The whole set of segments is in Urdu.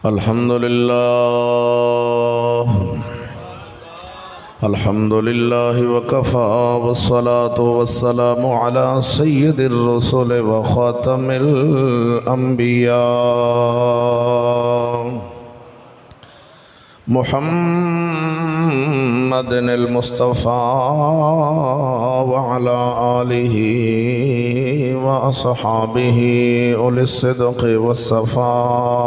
الحمد لله وكفى والصلاة والسلام على سيد الرسل وخاتم الأنبياء محمد المصطفى وعلى آله وأصحابه أولي الصدق والصفاء.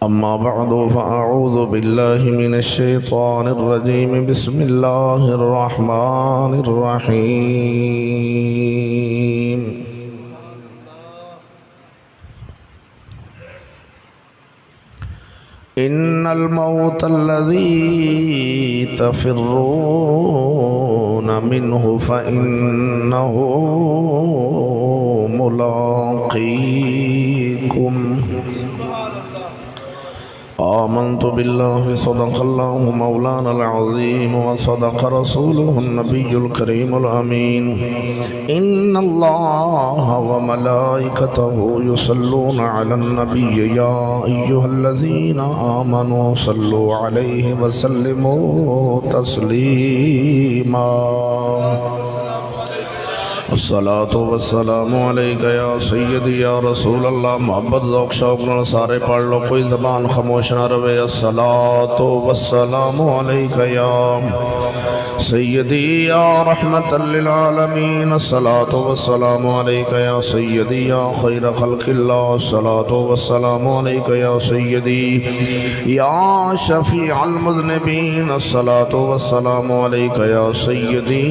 أما بعد فأعوذ بالله من الشيطان الرجيم. بسم الله الرحمن الرحيم. إن الموت الذي تفرون منه فإنه ملاقيكم. آمنت بالله صدق الله مولانا العظيم وصدق رسوله النبي الكريم الأمين. إن الله وملائكته يصلون على النبي يا أيها الذين آمنوا صلوا عليه وسلموا تسليما. الصلاة والسلام عليك يا سيدي يا رسول اللہ. محبت ذوق شوق نال سارے پڑھ لو، کوئی زبان خاموش نہ رہے. الصلاة والسلام عليك يا سيدي يا رحمة للعالمين. الصلاة والسلام عليك يا سيدي يا خير خلق الله. الصلاة والسلام عليك يا سيدي يا شفيع المذنبين. الصلاة والسلام عليك يا سيدي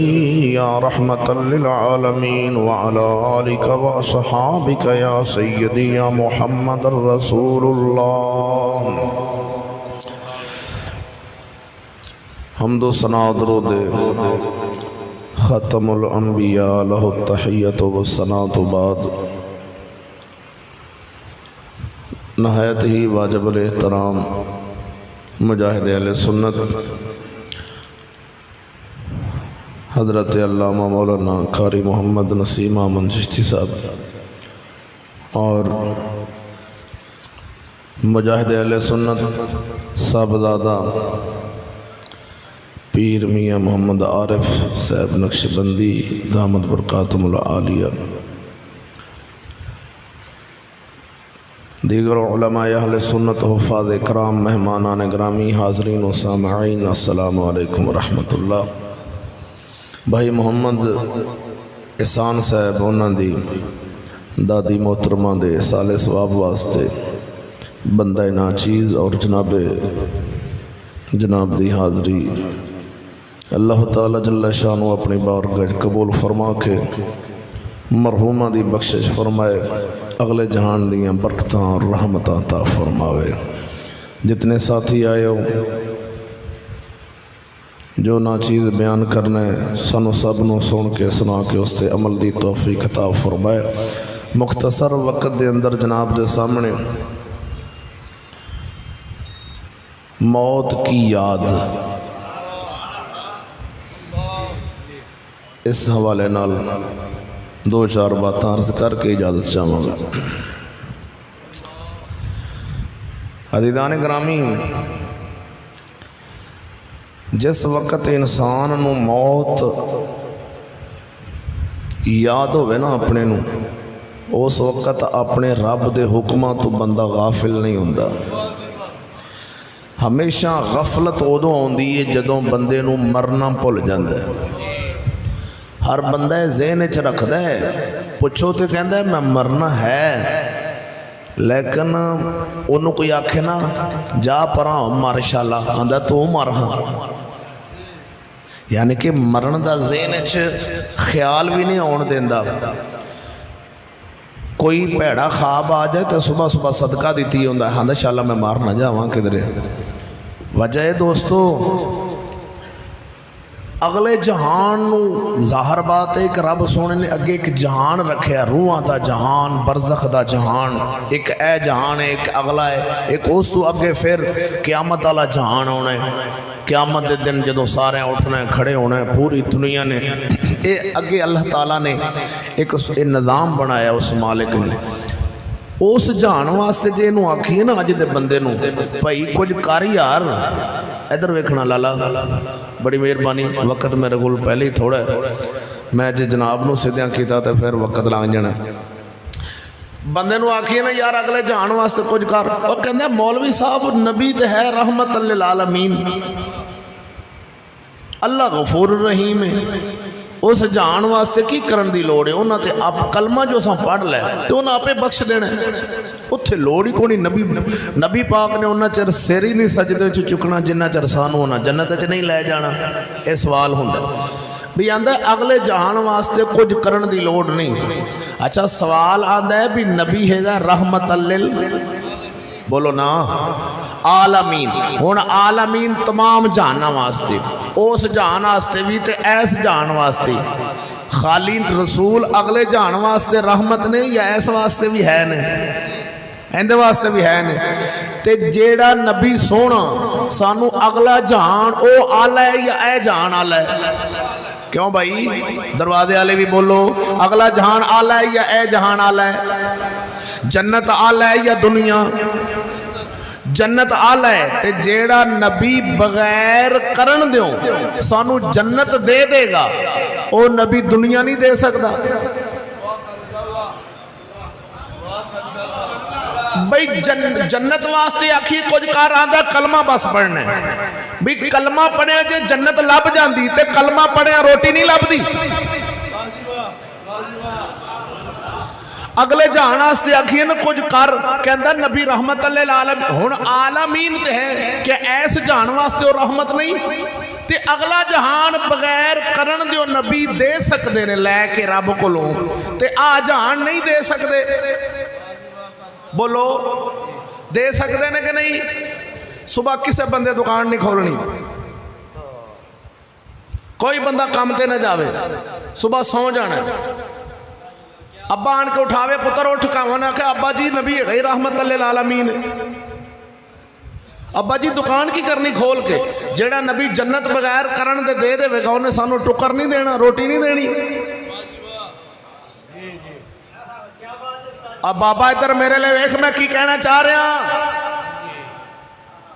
يا رحمة للعالمين وعلى آلك وأصحابك يا سيدي يا محمد رسول الله. حمد و ثنا درود ختم الانبیاء لہ التحیت و الثناء بعد. نہایت ہی واجب الاحترام مجاہد اہل سنت حضرت علامہ مولانا قاری محمد نسیم احمد چشتی صاحب اور مجاہد اہل سنت صاحبزادہ پیر میاں محمد عارف صاحب نقشبندی دامت برکاتہم العالیہ، دیگر علماء اہل سنت، حفاظ اکرام، مہمانان گرامی، حاضرین و سامعین، السلام علیکم ورحمۃ اللہ. بھائی محمد احسان صاحب انہاں دی دادی محترمہ دے سال ثواب واسطے بندہ ناچیز اور جناب دی حاضری اللہ تعالی جل شانہ اپنی بارگاہ قبول فرما کے مرحومہ دی بخشش فرمائے، اگلے جہان دیاں برکتاں اور رحمتاں عطا فرماوے. جتنے ساتھی آئے ہو جو ناچیز بیان کرنے سنو سب نو سن کے سنا کے اس تے عمل دی توفیق عطا فرمائے. مختصر وقت دے اندر جناب دے سامنے موت کی یاد اس حوالے نال دو چار باتاں عرض کر کے اجازت چاہوں گا. عزیزان گرامی، جس وقت انسان نو موت یاد ہوئے نا اپنے نو، اس وقت اپنے رب دے حکماں تو بندہ غافل نہیں ہوندا. ہمیشہ غفلت ادو آندی ہے جدوں بندے نو مرنا بھل جاندا ہے. ہر بندہ ذہن وچ رکھدا ہے، پوچھو تے کہندا ہے میں مرنا ہے، لیکن انہوں کوئی آکھے نا جا پرا مر انشاءاللہ، آندا تو مر ہاں. یعنی کہ مرن دا ذہن وچ خیال بھی نہیں آن دیندا. کوئی پیڑا خواب آ جائے تو صبح صبح صدقہ دیتی ہوندا ہے، ہاں انشاءاللہ میں مار نہ جاواں کدھرے. وجہ ہے دوستو اگلے جہان نو ظاہر بات ہے کہ رب سونے نے اگے ایک جہان رکھے، روحاں دا جہان، برزخ دا جہان. ایک اے جہان ہے، ایک اگلا ہے، ایک اس تو اگے پھر قیامت والا جہان ہونا ہے. قیامت دے دن جدوں سارے اٹھنا ہے، کھڑے ہونا ہے، پوری دنیا نے اگے اللہ تعالیٰ نے ایک نظام بنایا اس مالک نے. اس جان واسطے جے نو آکھیے نا اج دے بندے نو بھائی کچھ کر یار ادھر ویکھنا لالا بڑی مہربانی وقت میرے کول پہلے ہی تھوڑا ہے میں جے جناب نو سدیاں کیتا تے پھر وقت لنگ جانا بندے نو آکھیے نا یار اگلے جان واسطے کچھ کر وہ کہندا مولوی صاحب نبی تے ہے رحمت للعالمین اللہ غفور الرحیم ہے اس جان واسطے کی کرن دی لوڑ ہے انہاں تے آپ کلمہ جو ساں پڑھ لے تے انہاں آپے بخش دینا اتھے لوڑ ہی کونی نبی پاک نے انہاں چر سر ہی نہیں سجدے چ چکنا جنہ چر سانو انہاں جنت چ نہیں لے جانا اے سوال ہوندا بھی آندا ہے اگلے جہان واسطے کچھ کرن دی لوڑ نہیں اچھا سوال آندا ہے بھی نبی ہے گا رحمت لل بولو نا عالمین ہن عالمین تمام جہاناں واسطے اس جہان واسطے بھی تے ایس جہان واسطے خالی رسول اگلے جہان واسطے رحمت نے یا ایس واسطے بھی ہے نے ایندے واسطے بھی ہے نے تے جیڑا نبی سونا سانو اگلا جہان او آلہ ہے یا اے جہان آلہ ہے کیوں بھائی دروازے والے بھی بولو اگلا جہان آلہ ہے یا اے جہان آلہ ہے جنت آلہ ہے یا دنیا جنت آلہ ہے تے جیڑا نبی بغیر کرن دیوں سانو جنت دے دے گا او نبی دنیا نہیں دے سکتا بھئی جنت واسطے آکھی کچھ کار آندہ کلمہ بس پڑھنے بھئی کلمہ پڑھے جے جنت لب جاندی تے کلمہ پڑھے روٹی نہیں لب دی اگلے جہان واسطے آکھیے نا کچھ کر کہندا نبی رحمت للعالمین ہن عالمین تے ہے کہ ایس جہان واسطے اور رحمت نہیں تے اگلا جہان بغیر کرن دیو نبی دے سکدے نے لے کے رب کولوں تے آ جہان نہیں دے سکدے بولو دے سکدے نے کہ نہیں صبح کسے بندے دکان نہیں کھولنی کوئی بندہ کام تے نہ جاوے صبح سو جانا ابا آن کے اٹھاوے پتر اٹھ کامانا کہ ابا جی نبی غیر رحمت للعالمین ابا جی دکان کی کرنی کھول کے جیڑا نبی جنت بغیر کرن دے دے وے گا انہیں سانو ٹکر نہیں دینا روٹی نہیں دینی اب بابا ادھر میرے لئے ایک میں کی کہنا چاہ رہا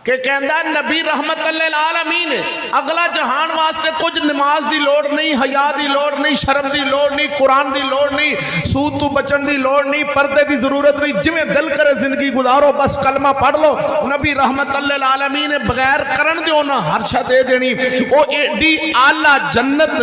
کہ کہندہ نبی رحمت للعالمین اگلا جہان واسطے کچھ نماز دی لوڑ نہیں حیا دی لوڑ نہیں شرم دی لوڑ نہیں قرآن دی لوڑ نہیں سود تو بچن دی لوڑ نہیں پردے دی ضرورت نہیں جویں دل کرے زندگی گزارو بس کلمہ پڑھ لو نبی رحمت للعالمین بغیر کرن دیو نا ہر شاہ دے دینی او ایڈی آلہ جنت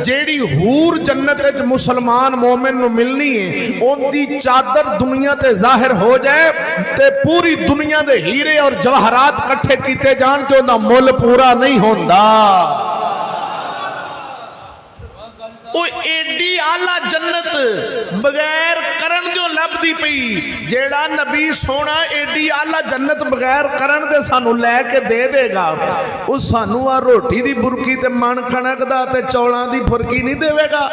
جیڑی حور جنت مسلمان مومن نو ملنی ہے ان دی چادر دنیا تے ظاہر ہو جائے تے پوری دنیا دے ہیرے اور جواہرات کٹھے کیتے جان جو نہ مول پورا نہیں ہوندا او ایڈی آلہ جنت بغیر کرن جو لب دی پئی جیڑا نبی سونا ایڈی آلہ جنت بغیر کرن دے سانو لے کے دے دے گا اس سانو آ روٹی دی برکی تے من کنک دا تے چوڑان دی برکی نہیں دے گا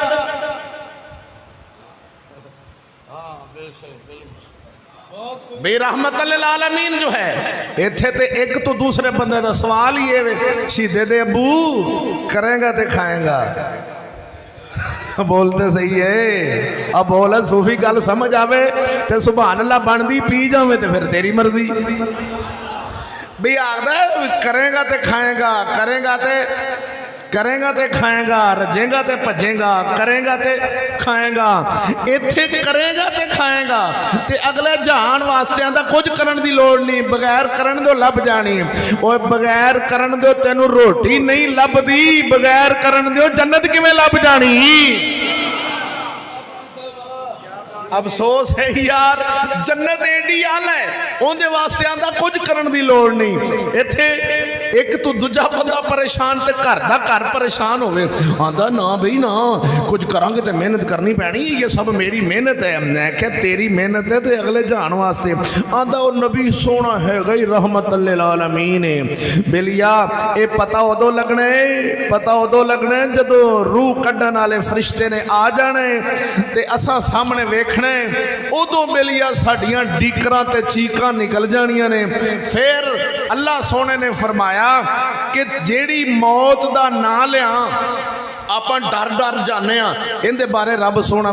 بے رحمت للعالمین جو ہے ایتھے تے ایک تو دوسرے بندے دا سوال ہی ہے شیدے دے ابو کریں گا تے کھائیں گا بولتے صحیح ہے اب بولا صوفی کل سمجھ آوے تے سبحان اللہ بندی پی جاوے تے پھر تیری مرضی بھی آگا کریں گا تے کھائیں گا کریں گا تے کھائیں گا رجیں گا تے پجیں گا کریں گا تے کھائیں گا ایتھے کریں گا تے کھائیں گا تے اگلے جہان واسطے آندہ کچھ کرن دی لوڑ نہیں بغیر کرن دو لب جانی اوہ بغیر کرن دو تینو روٹی نہیں لب دی بغیر کرن دو جنت کی میں لب جانی افسوس ہے یار جنت ایڈی آلہ ہے ان دے واسطے آندہ کچھ کرن دی لوڑ نہیں ایتھے ایک تو دجا بندہ پریشان سے کر دا کر پریشان ہوئے آندہ نا بھئی نا کچھ کرانگے تے محنت کرنی پینی یہ سب میری محنت ہے میں کہ تیری محنت ہے تے اگلے جان واسطے آندہ وہ نبی سونا ہے گئی رحمت للعالمین بلیا اے پتہ ہو دو لگنے جدو روح کڈن والے فرشتے نے آ جانے تے اساں سامنے ویکھنے ادو بلیا ساڑیاں ڈیکراں تے چیکاں نکل جانیاں نے پھر اللہ سونے نے فرمایا کہ جیڑی موت دا نہ لیا ਆਪਾਂ ਡਰ ਜਾਣੇ ਆ। ਇਹਦੇ ਬਾਰੇ ਰੱਬ ਸੋਹਣਾ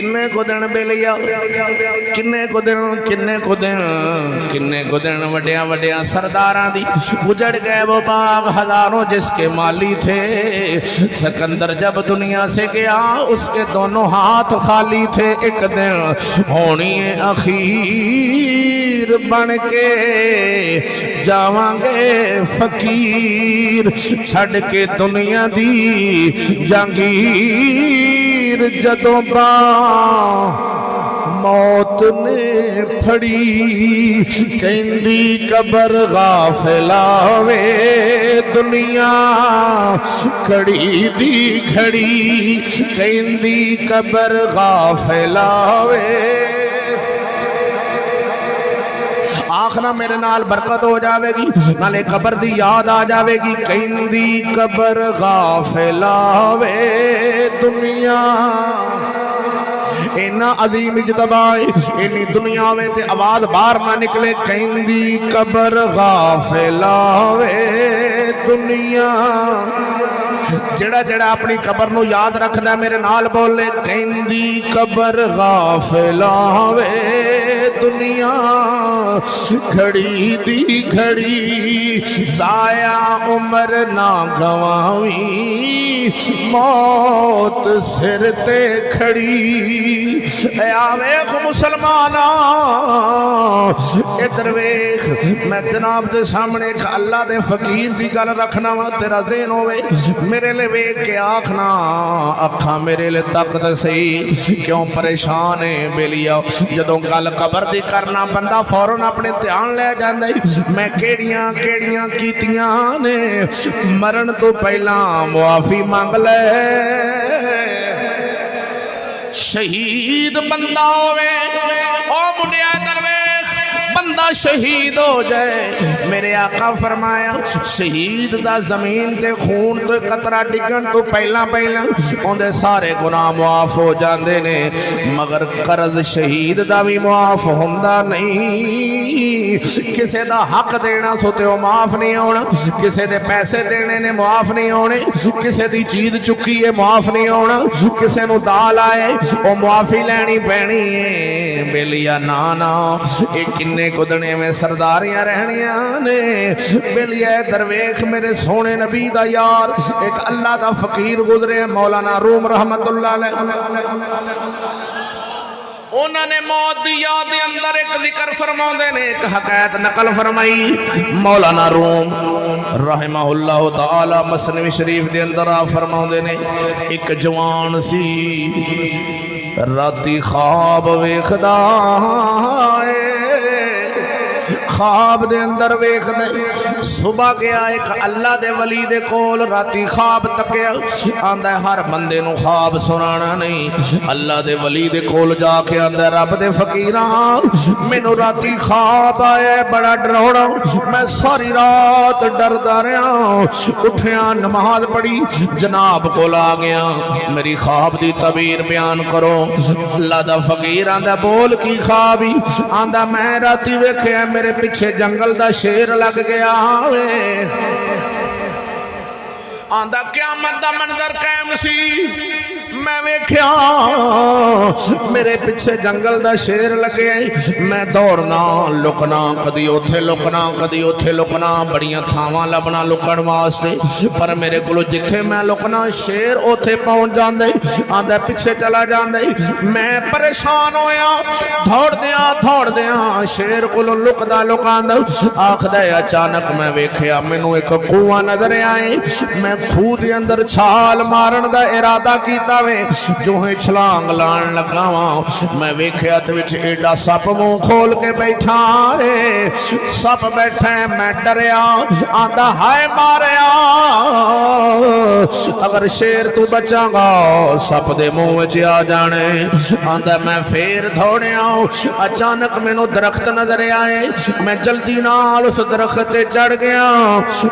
کنے کو دن بے لیا کنے کو دن وڈیاں وڈیاں سرداراں دی اجڑ گئے وہ باغ ہزاروں جس کے مالی تھے سکندر جب دنیا سے گیا اس کے دونوں ہاتھ خالی تھے ایک دن ہونی اخیر بن کے جاواں گے فقیر چھڑ کے دنیا دی جہانگیر جدوں موت نے پھڑی کہندی قبر غافلا وے دنیا کھڑی دی کھڑی کہندی قبر غافلا وے آخنا میرے نال برکت ہو جاوے گی نالے قبر دی یاد آ جاوے گی کہندی قبر غافلا وے دنیا اینا عظیم اجتبائے اینی دنیا میں تے آواز بار نہ نکلے کہندی قبر غافلا وے دنیا جڑا جڑا اپنی قبر نو یاد رکھدا میرے نال بولے کہندی قبر غافلا وے دنیا کھڑی دی کھڑی ضائع عمر نہ گواویں موت سر تے کھڑی اے آویخ مسلمانا ادھر ویخ میں جناب دے سامنے ایک اللہ دے فقیر دی گل رکھنا وا تیرا ذہن ہوئے میرے لے ویخ کے آکھنا اکھاں میرے لے تک دے سی کیوں پریشان ہے بیلیا جدوں گل قبر دی کرنا بندہ فوراں اپنے دھیان لے جاندے میں کیڑیاں کیتیاں نے مرن تو پہلا معافی مانگ لے شہید بندہ ہوئے او منیا درویش بندہ شہید ہو جائے میرے آقا فرمایا شہید دا زمین تے خون تو قطرہ ڈگن تو پہلا اندے سارے گناہ معاف ہو جاندے نے مگر قرض شہید دا بھی معاف ہوندہ نہیں کسے دا حق دینا سوتے ہو معاف نہیں ہونا کسے دے پیسے دینے نے معاف نہیں ہونے کسے دی چیز چکی ہے معاف نہیں ہونا کسے نو دال آئے وہ معافی لینی پینی ہے بیلیا نانا ایک کنے کدنے میں سرداریاں رہنیاں نے بیلیا درویخ میرے سونے نبی دا یار ایک اللہ دا فقیر گزرے مولانا روم رحمت اللہ علیہ انہوں نے موت دی یاد اندر ایک ذکر فرماؤں دے نے ایک حقیقت نقل فرمائی مولانا روم رحمہ اللہ تعالی مسنوی شریف دے اندر فرماؤں دے نے ایک جوان سی راتی خواب ویخدا خواب دے اندر ویخ دے صبح گیا ایک اللہ دے ولی دے کول راتی خواب تکیا آندہ ہر بندے نو خواب سنانا نہیں اللہ دے ولی دے کول جا کے آندہ رب دے فقیران میں نو راتی خواب آئے بڑا ڈروڑا میں ساری رات ڈردا رہا اٹھیا نماز پڑھی جناب کول آ گیا میری خواب دی تعبیر بیان کرو اللہ دا فقیر آندہ بول کی خوابی آندہ میں راتی ویکھے میرے پیچھے جنگل دا شیر لگ گیا ہوئے آندہ قیامت دا منظر قائم سی میں ویکھیا میرے پیچھے جنگل دا شیر لگے میں دوڑنا لکنا کدی اوتھے لکنا بڑیاں تھاواں لبنا لکن واسطے پر میرے کلو جتھے میں لکنا شیر اوتھے پہنچ جاندے آندہ پیچھے چلا جاندے میں پریشان ہویا دوڑ دیاں شیر کلو لکاندہ آکھ دے اچانک میں ویکھیا میں نو ایک کنواں نظر آئے میں خود اندر چھال مارن دا ارادہ کیتا وے جو ہے چھلانگ لان لگاواں میں ویکھیا تے وچ ایڈا سپ منہ کھول کے بیٹھا ہے سپ بیٹھا ہے میں ڈریا آندا ہائے ماریا اگر شیر تو بچاں گا سپ دے منہ وچ آ جانے آندا میں پھر دوڑیا اچانک مینوں درخت نظر آئے میں جلدی نال اس درخت تے چڑھ گیا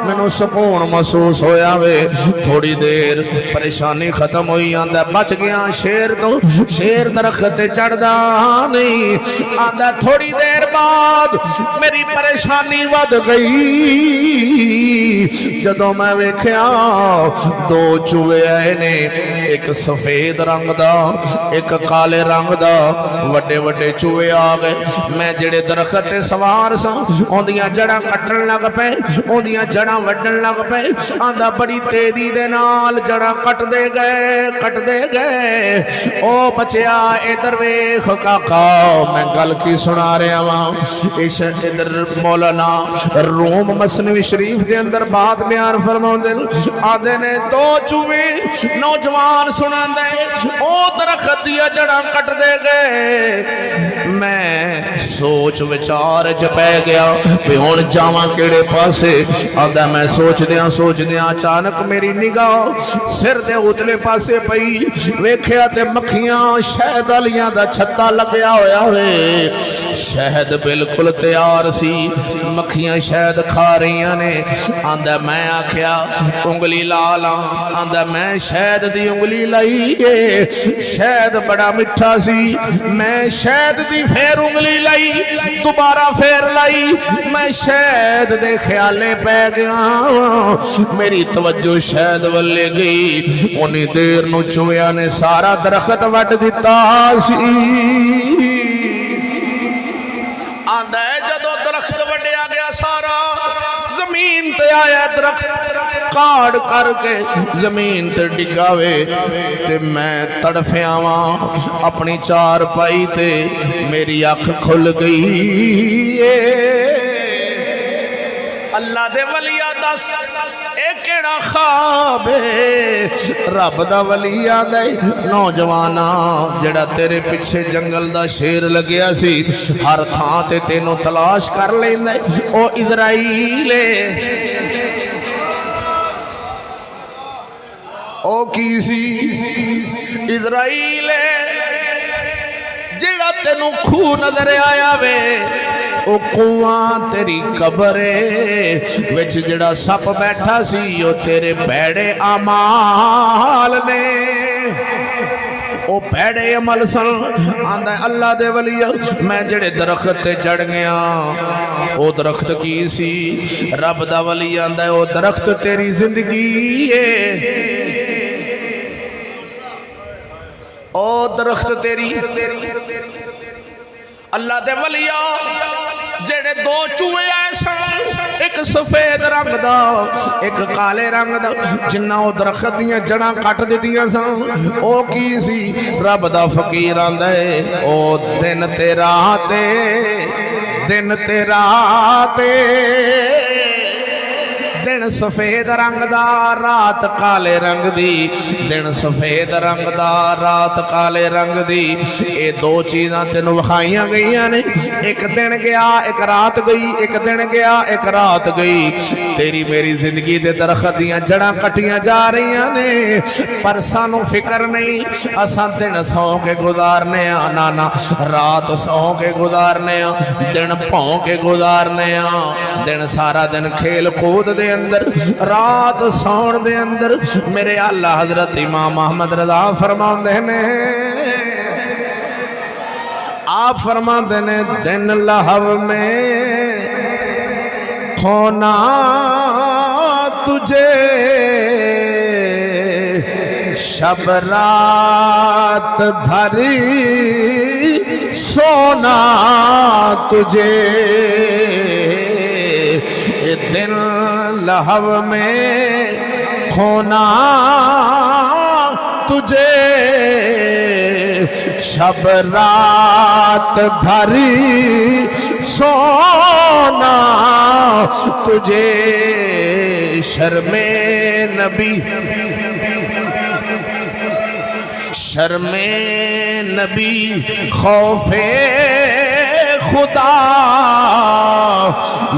مینوں سکون محسوس ہویا وے تھوڑی دیر پریشانی ختم ہوئی آندا بچ گیا شیر تو شیر درخت چڑھدا نہیں آندا تھوڑی دیر بعد میری پریشانی ود گئی جدوں میں ویکھیا دو چوہے آئے نے ایک سفید رنگ دا ایک کالے رنگ دا وڈے وڈے چوہے آ گئے میں جڑے درخت تے سوار سا اوندیاں جڑاں کٹن لگ پے اوندیاں جڑاں وڈن لگ پے آندا بڑی تیزی دے نال جڑاں کٹ دے گئے او بچیا ادھر ویکھ کاکا میں گل کی سنا رہا ہاں اس ادھر مولانا روم مثنوی شریف دے اندر بات بیان فرماؤندے آدھے نے دو چوہے نوجوان سناندے او درخت دیا جڑاں کٹ دے گئے میں سوچ وچار چ پے گیا بھی ہن جاواں کیڑے پاسے آندا میں سوچ دیاں اچانک میری نگاہ سر دے اتلے پاسے پئی ویکھیا تے مکھیاں شہد والیاں دا چھتا لگیا ہویا ہوئے شہد بالکل تیار سی مکھیاں شہد کھا رہیاں نے آندا میں آکھیا انگلی لا لاں آندا میں شہد دی انگلی لائی شہد بڑا مٹھا سی میں شہد دی پھر انگلی لائی دوبارہ پھر لائی میں شہد دے خیالے پہ گیا میری توجہ شہد والے گئی انہی دیر نو چوہیا نے سارا درخت وٹ دیتا سی آندہ ہے جدو درخت وڈیا گیا سارا زمین تے آیا درخت کاڑ کر کے زمین تے ڈگاوے تے میں تڑفیا ماں اپنی چار پائی تے میری آنکھ کھل گئی اللہ دے ولیہ دس ایک کیڑا خواب رب دا ولی آدھے نوجوانا جڑا تیرے پچھے جنگل دا شیر لگیا سی ہر تھاں تے تینوں تلاش کر لیندے او اسرائیل او کی سی اسرائیل جڑا تینوں کھو نظر آیا وے او کنواں تیری قبرے وچ جڑا سپ بیٹھا سی او تیرے بھیڑے اعمال نے او بھیڑے عمل سن آندہ اللہ دے ولی میں جڑے درخت تے چڑھ گیا او درخت کی سی رب دا ولی آندہ او درخت تیری زندگی ہے او درخت تیری اللہ دے ولیہ جڑے دو چوہے آئے سن ایک سفید رنگ دا ایک کالے رنگ دا جنہ او درخت دیاں جڑاں کٹ دیتیاں سن او کی سی رب دا فقیر آندے او دن تے راتے دن سفید رنگ دا رات کالے رنگ دی دن سفید رنگ دا رات کالے رنگ دی اے دو چیزاں تینوں وکھائیاں گئیاں نے ایک دن گیا ایک رات گئی ایک دن گیا ایک رات گئی تیری میری زندگی دے درخت دیاں جڑاں کٹیاں جا رہیاں نے پر سانوں فکر نہیں اساں دن سو کے گزارنے نانا رات سو کے گزارنے دن پاؤں کے گزارنے دن سارا دن کھیل کود دے اندر رات سون دے اندر میرے اللہ حضرت امام احمد رضا فرماندے نے آپ فرماندے نے دن لہو میں کھونا تجھے شب رات بھری سونا تجھے دن لہو میں کھونا تجھے شب رات بھری سونا تجھے شرم نبی خوف خدا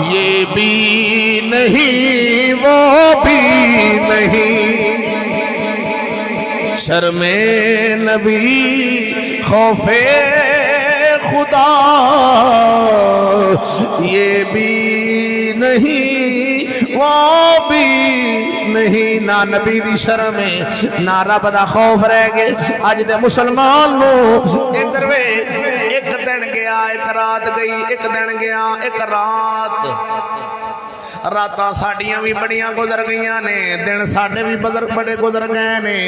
یہ بھی نہیں وہ بھی نہیں شرم نبی خوف خدا یہ بھی نہیں وہ بھی نہیں، نہ نبی دی شرم ہے نہ رب دا خوف رہ گئے اج دے مسلمان نو۔ ادھر وے ایک دن گیا ایک رات گئی، ایک دن گیا ایک رات، راتاں ساڈیاں بھی بڑیاں گزر گئیاں نے، دن ساڈے بھی بڑے گزر گئے نے،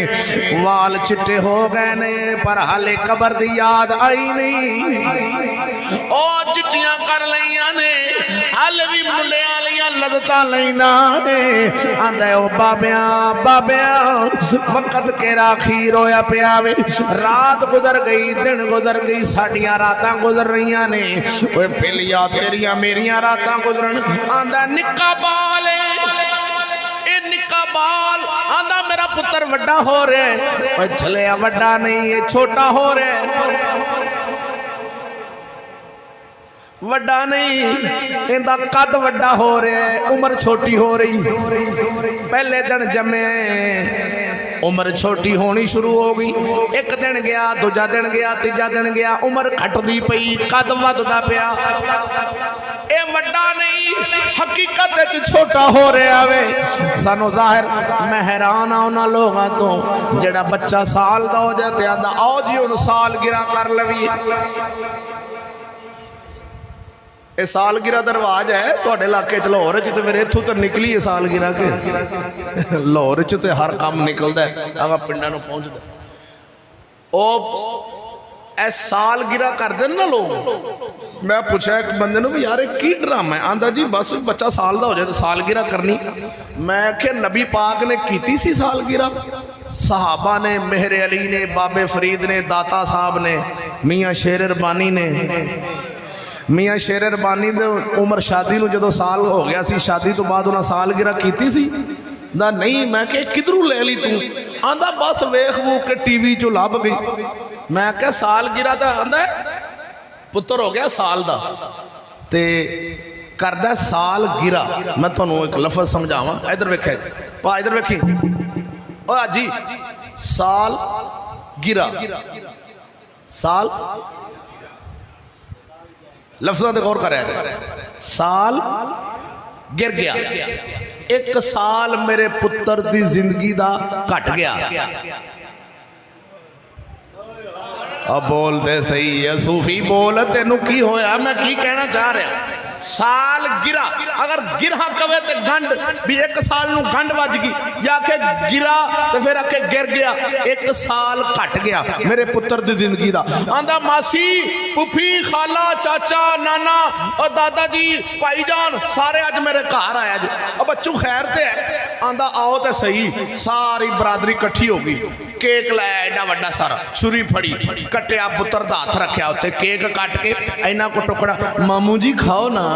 وال چٹے ہو گئے نے، پر حالے قبر دی یاد آئی نہیں۔ او چٹیاں کر لیاں نے، حالے بھی ملیاں لیاں لذتاں لینا نے، آندے او بابیاں بابیاں وقت کیرا خیر ہویا پیا وے، رات گزر گئی دن گزر گئی، ساڈیاں راتاں گزر رہیاں نے، اوے پھلیا تیریاں میریاں راتاں گزرن، آندا نکا بال اے نکا بال، آندا میرا پتر وڈا ہو رہا ہے، اوے چھلیا وڈا نہیں یہ چھوٹا ہو رہا ہے، وڈا نہیں اندہ قد وڈا ہو رہا ہے، عمر چھوٹی ہو رہی، پہلے دن جمعے عمر چھوٹی ہونی شروع ہو گئی، ایک دن گیا دوجا دن گیا تیجا دن گیا، عمر کھٹ دی پئی، قد وددا پیا، اے وڈا نہیں حقیقت وچ چھوٹا ہو رہا وے۔ سانو ظاہر میں حیران ہاں انہاں لوگاں تو جڑا بچہ سال دا ہو جاتے آندا آؤ جی ان سال گرا کر لوی، اے سال گرہ درواج ہے تو اڈے علاقے چ لاہور تے میرے اتھوں تے نکلی ہے سال گرہ کے لاہور تے ہر کام نکلدا ہے اگا پنڈاں نوں پہنچدا او اے سال گرہ کر دین نا لوگ۔ میں پوچھا ایک بندے نوں بھی یار کی ڈرامہ ہے، آندا جی بس بچہ سال دا ہو جائے تو سال گرہ کرنی، میں کہ نبی پاک نے کیتی سی سال گرہ، صحابہ نے، مہر علی نے، بابے فرید نے، داتا صاحب نے، میاں شیر ربانی نے، میاں شیر ربانی دے عمر شادی نو جدو سال ہو گیا سی، شادی تو بعد انہاں سال گرہ کیتی سی، دا نہیں میں کہ کدھروں لے لی تو، آندہ بس ویخ وہ کہ ٹی وی چو لاب گئی، میں کہ سال گرہ دا آندہ ہے پتر ہو گیا سال دا تے کردہ سال گرہ۔ میں تو انہوں ایک لفظ سمجھاواں، ادھر ویکھے پا ادھر ویکھی او جی سال گرہ، سال لفظوں دے غور کر رہے ہیں، سال گر گیا، ایک سال میرے پتر دی زندگی دا کٹ گیا، اب بول دے صحیح ہے صوفی بول تینوں کی ہویا، میں کی کہنا چاہ رہا ہوں، سال گرہ اگر گرہ کوئے تے گنڈ بھی ایک سال نو گنڈ واج گی، یا کہ گرہ تے پھر اکے گر گیا، ایک سال کٹ گیا میرے پتر دی زندگی دا، آندہ ماسی پپھی خالہ چاچا نانا اور دادا جی پائی جان سارے آج میرے گھر آیا جی، اب بچوں خیر تے ہے، آندہ آؤ تے صحیح، ساری برادری کٹھی ہوگی، کیک لائے ایڈا وڈا سارا، چھری پھڑی کٹیا پتر دا ہاتھ رکھیا ہوتے، کیک کٹ کے اینا کو ٹکڑا، ماموں جی کھاؤ نا،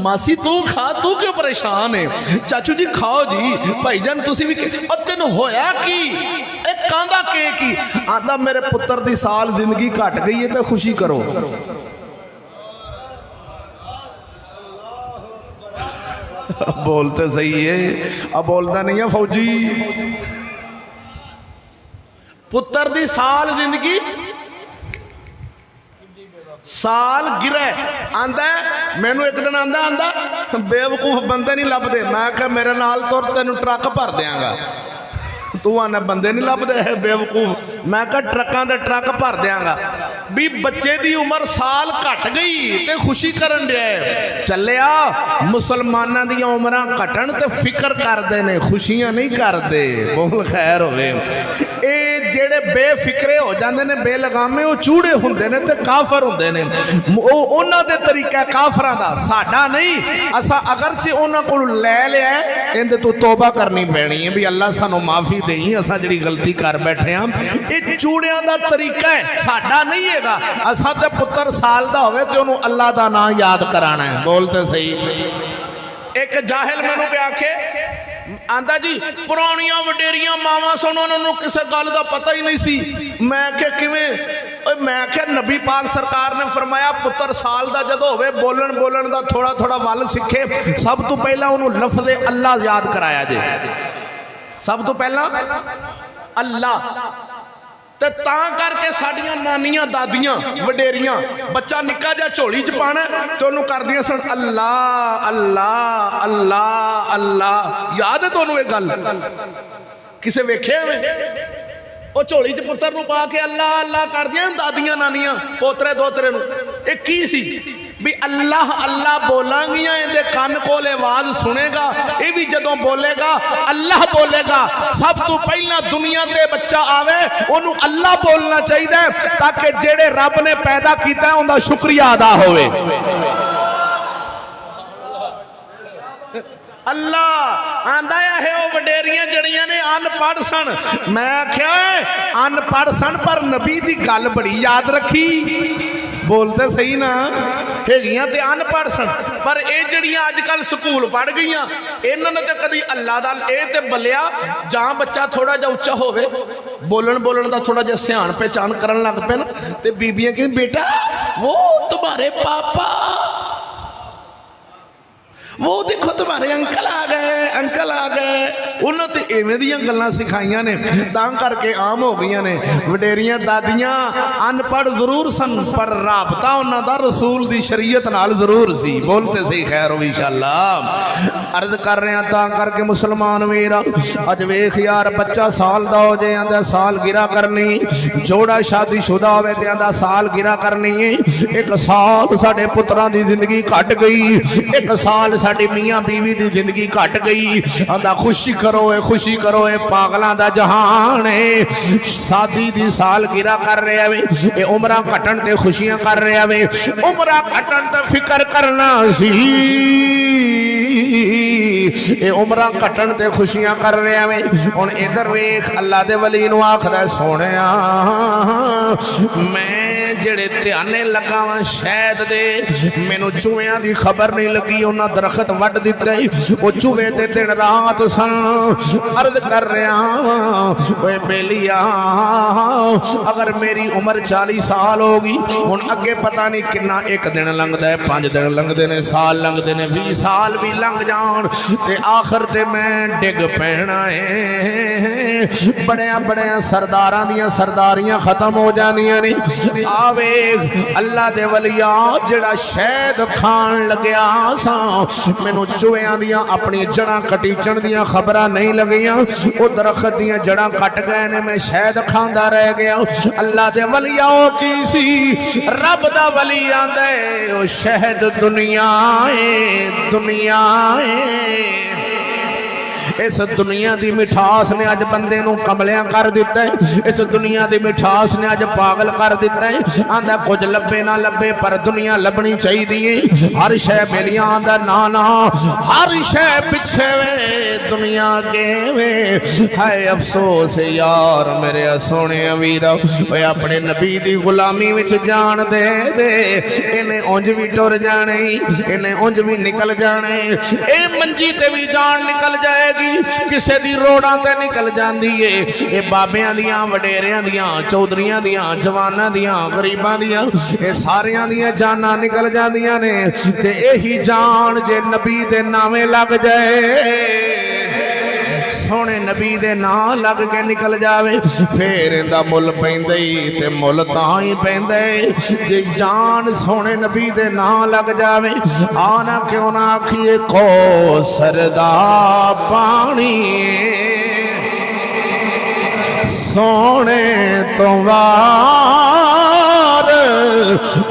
ماسی تو کھا تو کیوں پریشان ہے، چاچو جی کھاؤ جی، بھائی جان تسی بھی اور تین ہویا کی ایک کاندہ کیک ہی، آدھا میرے پتر دی سال زندگی کٹ گئی ہے تو خوشی کرو، بولتے صحیح ہے، اب بولتا نہیں ہے فوجی، پتر دی سال زندگی سال گرے، آندہ ہے میں نو ایک دن آندہ بے وقوف بندے نہیں لب دے، میں کہ میرے نال تو تینوں ٹرک بھر دیاں گا، تو آنا بندے نہیں لب دے بے وقوف، میں کہ ٹرکاں دے ٹرک بھر دیاں گا، بھی بچے دی عمر سال کٹ گئی تے خوشی کرن دے، چلیا مسلمانہ دی عمرہ کٹن تے فکر کر دے نے، خوشیاں نہیں کر دے، بول خیر ہوئے، اے جیڑے بے فکرے ہو جاندے نے بے لگامے وہ چوڑے ہوندے نے تے کافر ہوندے نے، اونا دے طریقہ کافران دا ساڑھا نہیں، اسا اگرچہ اونا کو لے لے آئے اندے تو توبہ کرنی پہنی ہے بھی اللہ سانو معافی دیں، اسا جڑی غلطی کر بیٹھے ہم، یہ چوڑیاں دا طریقہ ہے ساڑھا نہیں ہے گا، اسا تے پتر سال دا ہوئے تے انہوں اللہ دا نا یاد کرانا ہے، بولتے صحیح۔ ایک جاہل میں نو پہ آکھے آندہ جی پرانیاں وڈیریاں ماما سنو انہوں کسے گال دا پتہ ہی نہیں سی، میں کہ کیویں، میں کہ نبی پاک سرکار نے فرمایا پتر سال دا جدو ہوئے بولن دا تھوڑا تھوڑا وال سکھے، سب تو پہلا انہوں لفظ اللہ یاد کرایا جے، سب تو پہلا اللہ، تے تاں کر کے ساڈیاں نانیاں دادیاں وڈیریاں بچہ نکا جا جھولی چ پانا تے اونوں کردیاں سن اللہ اللہ اللہ اللہ. یاد ہے تانوں یہ گل؟ کسے ویکھیا میں وہ جھولی چ پتر نو پا کے اللہ اللہ کردیاں دادیاں نانیاں پوترے دوترے نو؟ یہ کی سی بھی اللہ اللہ بولاں گیاں اندے کان کول آواز سنے گا. یہ بھی جدوں بولے گا اللہ بولے گا سب تو پہلا دنیا تے بچہ آوے انہوں اللہ بولنا چاہیے تاکہ جڑے رب نے پیدا کیتا ہے ان دا شکریہ ادا ہوئے. اللہ آندا ہے وہ وڈیریاں جڑیاں نے ان پڑھ سن. میں کیا ان پڑھ سن پر نبی دی گل بڑی یاد رکھی. بولتے صحیح نا ہیگیاں تے ان پڑھ سن پر اے جڑیاں اج کل سکول پڑھ گئیاں انہاں نے تے کدی اللہ دا اے تے بلیا جاں بچہ تھوڑا جا اونچا ہوے بولن دا تھوڑا جا سیان پہچان کرن لگ پے نا تے بیبیاں کہ بیٹا وہ تمہارے پاپا وہ دیکھو تمہارے انکل آ گئے انہوں تے ایویں دیاں گلاں سکھائیاں نے تاں کر کے عام ہو گئیاں نے. وڈیریاں دادیاں ان پڑھ ضرور سن پر رابطہ انہاں دا رسول دی شریعت نال ضرور سی. بولتے سی خیر ہو انشاءاللہ. عرض کر رہے ہیں تاں کر کے مسلمان ویرا اج ویکھ یار بچہ سال دا ہو جائے آندا سال گرا کرنی جوڑا شادی شدہ ہوئے تے آندا سال گرا کرنی. ایک سال ساڈے پتراں دی زندگی کٹ گئی ایک سال ساڈی میاں بیوی دی زندگی کٹ گئی. آندا خوشی کرو اے پاگلاں دا جہان ہے. شادی دی سال گرا کر رہے ہوئے اے عمرہ کٹن تے خوشیاں کر رہے ہوئے عمرہ کٹن تے فکر کرنا سی. اے عمرہ کٹن تے خوشیاں کر رہے ہوئے. ہن ادھر ویکھ اللہ دے ولی نو آکھدا سونیا میں جڑے تیانے لگا وا شاید دے مینوں چوہیاں دی خبر نہیں لگی انہاں درخت وڈ دتے او چوہے تے دن رات سن. عرض کر رہا اوے بیلیا اگر میری عمر 40 سال ہوگی ہن اگے پتہ نہیں کنا ایک دن لنگدا ہے 5 دن لنگدے نے سال لنگدے نے 20 سال بھی لنگ جان تے آخر تے میں ڈگ پینا ہے. بڑیاں سرداراں دیاں سرداریاں ختم ہو جانیاں نے. آوے اللہ دے ولیاں جڑا شہد کھان لگیا سا مینوں چوہیاں دیاں اپنی جڑاں کٹیچن دیاں خبراں نہیں لگیاں او درخت دیاں جڑاں کٹ گئے نے میں شہد کھاندا رہ گیا. اللہ دے ولیاں او کی سی رب دا ولی آندا ہے او شہد دنیا اس دنیا دی مٹھاس نے اج بندے نو کملیاں کر دیتا ہے. اس دنیا دی مٹھاس نے اج پاگل کر دیتا ہے. آندا کچھ لبے نہ لبے پر دنیا لبنی چاہیے. ہر شے بیلیاں آندا نا ہر شے پیچھے وے دنیا کے وے. ہائے افسوس یار میرے سونے ویرا اوے اپنے نبی دی غلامی وچ جان دے انہیں اونج بھی ٹر جانے انہیں اونج بھی نکل جانے. اے منجی تے بھی جان نکل جائے گی کسے دی روڑاں تے نکل جان دیئے. اے بابیاں دیاں وڈیریاں دیاں چودریاں دیاں جواناں دیاں غریباں دیاں اے ساریاں دیاں جاناں نکل جان دیاں نے. تے ایہی جان جے نبی دے نامے لگ جائے سونے نبی دے نا لگ کے نکل جاوے پھر اندہ مل پیندئی تے مل تاں پیندئی. جے جان سونے نبی دے نا لگ جاوے آنا کیوں نہ آکھیے کو سردا پانی سونے تو وار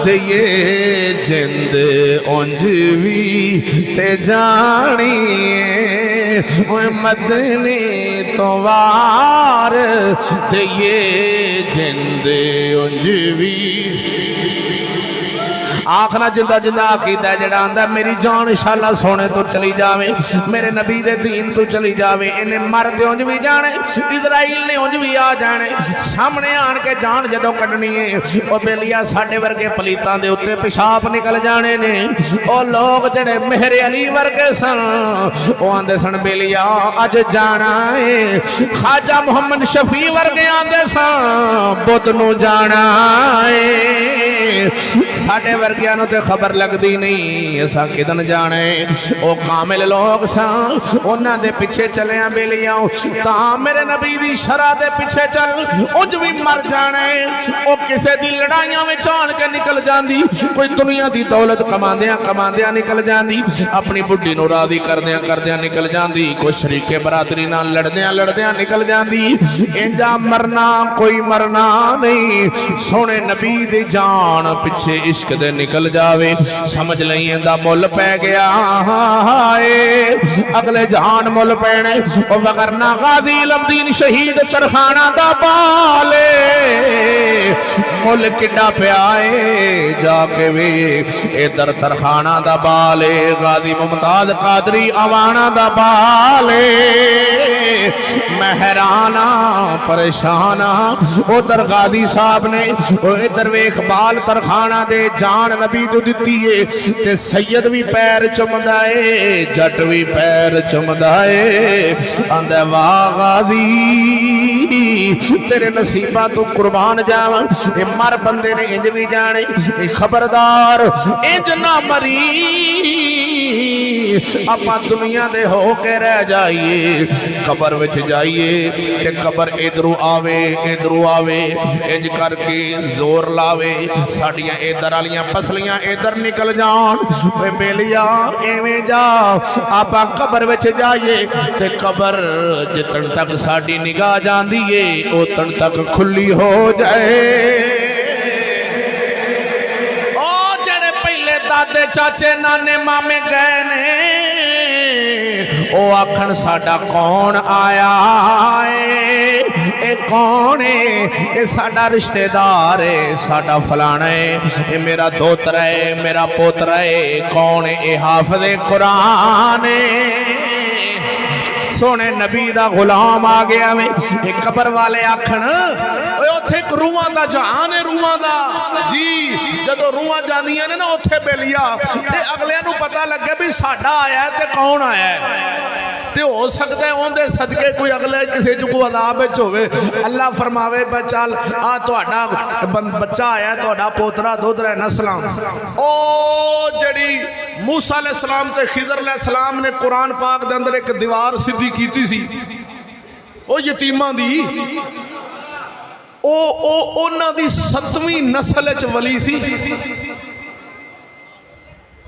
دیئے جند انجوی تے جانی مدنی تو وار دیئے جند انجوی. آخنا جندہ جندہ عقیدہ جڑا آندہ میری جان انشاءاللہ سونے تو چلی جاوے میرے نبی دے دین تو چلی جاوے. انہیں مرد اونج بھی جانے اسرائیل نے اونج بھی آ جانے سامنے آن کے جان جدوں کٹنی ہے. او بیلیا ساڈے ورگے پلیتاں دے اتے پیشاب نکل جانے نے. او لوگ جڑے مہر علی ورگے سن او آندے سن بیلیا اج جانا ہے. خواجہ محمد شفیع ورگے آندے سن بدھ نو جانا ہے. ساڈے ورگے ورگیاں نو تے خبر لگدی نہیں اساں کدن جانے او کامل لوگ سان انہاں دے پیچھے چلیاں بیلیاں تاں میرے نبی دی شرع دے پیچھے چل اونج بھی مر جانے او کسے دی لڑائیاں وچ آن کے نکل جاندی کوئی دنیا دی دولت کماندیاں نکل جاندی اپنی بڈھی نو راضی کردیاں نکل جاندی کوئی شریک برادری نال لڑدیاں نکل جاندی انجا مرنا کوئی مرنا نہیں سونے نبی دی جان پچھے عشق دے نکل جاوے سمجھ لئی اندہ مل پہ گیا اگلے جان مل پینے وگرنا غازی لمدین شہید ترخانہ دا بالے مل کڈا پہ آئے جا کے وے ادھر ترخانہ دا بالے غازی ممتاز قادری آوانہ دا بالے مہرانہ پریشانہ ادھر غازی صاحب نے ادھر وے اقبال ترخانہ دے جان نبی تو دیتی ہے تے سید بھی پیر چمدائے جٹ بھی پیر چمدائے اندھے واہ غازی تیرے نصیبہ تو قربان جاواں مر بندے نے انج بھی جانے خبردار انج نہ مری اپا دنیا دے ہو کے رہ جائیے قبر وچ جائیے تے قبر ادھرو آوے انج کر کے زور لاوے ساڑیاں ادھر آلیاں پسلیاں ادھر نکل جان وے بیلیا ایویں جا آپا قبر وچ جائیے تے قبر جتن تک ساڑی نگاہ جان دیئے اتن تک کھلی ہو جائے دادے چاچے نانے مامے گئے نے او آکھن ساڈا کون آیا ہے اے کون ہے اے ساڈا رشتہ دار ہے ساڈا فلانا ہے اے میرا دوتر ہے میرا پوتر ہے کون ہے اے حافظ قرآن ہے سونے نبی دا غلام آ گیا میں ایک قبر والے آکھن اوتھے ایک روحاں دا جہان ہے روحاں دا جی جدو روحاں جاندیاں نے نا اوتھے بیلیا تے اگلیاں نو پتہ لگے بھی ساڈا آیا ہے تے کون آیا ہے تے ہو سکتا ہے اوندے صدقے کوئی اگلے کسی جو کو عذاب وچ ہوے اللہ فرماوے بچال آ تہاڈا بچہ آیا ہے تہاڈا پوترا دودرا نسلاں او جڑی موسیٰ علیہ السلام تے خضر علیہ السلام نے قرآن پاک دے اندر ایک دیوار سدھی کیتی سی او یتیماں دی اونا دی 7ویں نسل چ ولی سی